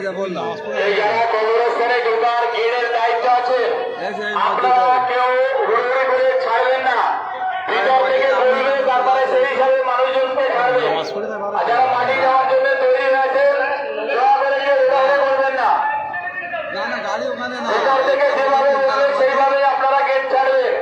যারা কবরস্থানে ঢোকার গেটের দায়িত্ব আছে আপনারা কেউ হুড়োহুড়ি করে ছাড়বেন না, ভিতর থেকে বলবে, তারপরে সেই হিসাবে মানুষজনকে ছাড়বে। আর যারা মাটি যাওয়ার জন্য তৈরি হয়েছে দয়া করে কেউ হুড়োহুড়ি করবেন না, ভিতর থেকে যেভাবে বলবে সেইভাবে আপনারা গেট ছাড়বেন।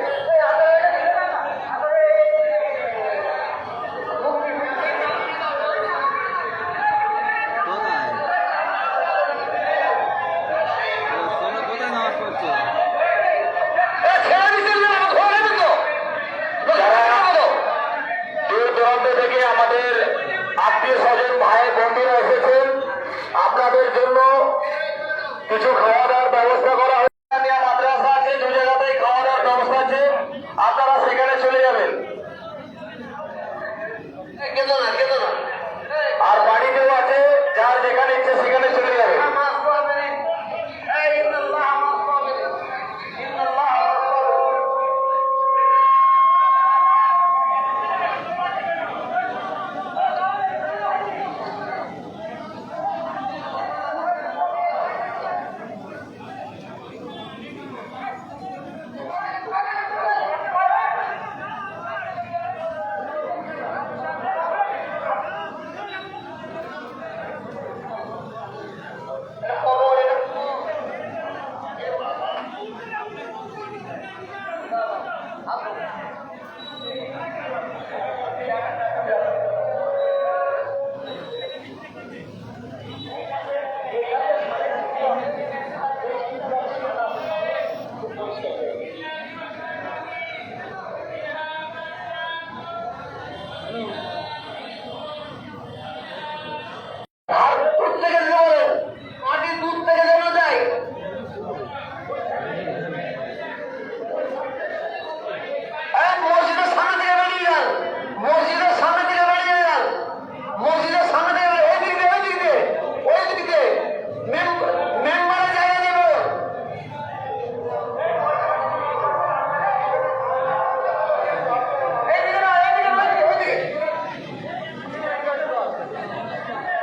আমাদের আত্মীয় স্বজন ভাই বন্ধুরা এসেছেন, আপনাদের জন্য কিছু খাওয়া দাওয়ার ব্যবস্থা করা হয়েছে। মাদ্রাসা আছে, দু জায়গাতেই খাওয়া দাওয়ার ব্যবস্থা আছে, আপনারা সেখানে চলে যাবেন। আর বাড়িতেও আছে, যার যেখানে ইচ্ছে সেখানে চলে যাবেন।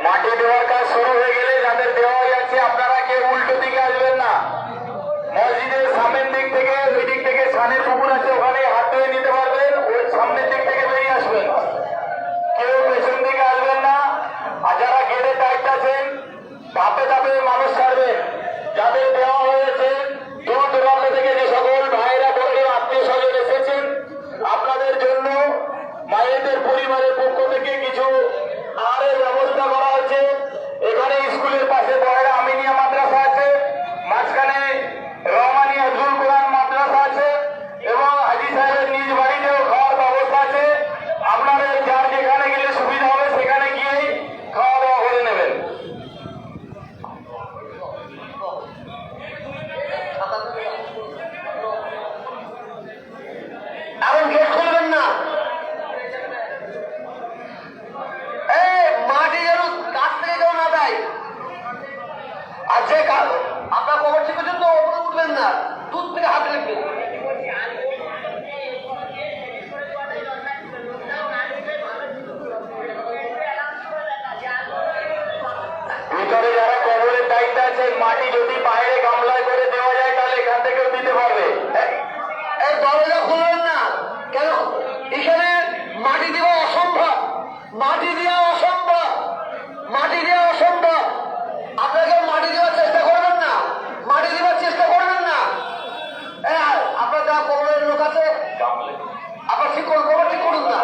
মাটি দেওয়ার কাজ শুরু হয়ে গেলে যাদের দেওয়া যাচ্ছে আপনারা কেউ উল্টো দিকে আসবেন না। মসজিদের সামনের দিক থেকে, ওই দিক থেকে ছানের পুকুর আছে, ওখানে হাত ধুয়ে নিতে পারবেন, ওই সামনের দিক থেকে বেরিয়ে আসবেন, কেউ পেছন দিকে আসবেন না। আর যারা গেটের দায়িত্ব আছেন ধাপে ধাপে মানুষ ছাড়বেন। যাদের দেওয়া হয়েছে দূর দূরান্ত থেকে যে সকল ভাইরা বোনেরা আত্মীয় স্বজন এসেছেন, আপনাদের জন্য মায়েদের পরিবারের পক্ষ থেকে কিছু আহারের ব্যবস্থা করা হয়েছে। এখানে স্কুলের পাশে বড়রা আমিনিয়া মাদ্রাসা আছে, মাঝখানে রহমানি আব্দুল কোরআন মাদ্রাসা আছে এবং হাজি সাহেবের নিজ বাড়িতেও খাওয়ার ব্যবস্থা আছে। আপনাদের যার যেখানে গেলে সুবিধা হবে সেখানে গিয়েই খাওয়া দাওয়া করে নেবেন। এখন গেট খুলবেন না, মাটি যেন গাছ থেকে কেউ না দেয়। আর যে আপনার কবর থেকে জন্য ওপরে উঠবেন না, দুধ থেকে হাত রাখবেন। ভিতরে যারা কবরের দায়িত্ব আছে, মাটি যদি বাইরে গামলায় করে দেওয়া যায় তাহলে এখান থেকেও দিতে পারবে। এই দরজা খুলবেন না, কেন এখানে মাটি দেওয়া অসম্ভব, মাটি দেওয়া অসম্ভব, মাটি দেওয়া অসম্ভব। আপনাকে মাটি দেওয়ার চেষ্টা করবেন না, মাটি দেওয়ার চেষ্টা করবেন না। আপনার যা কবরের লোক আছে আপনার ঠিক করুন, ঠিক করুন না।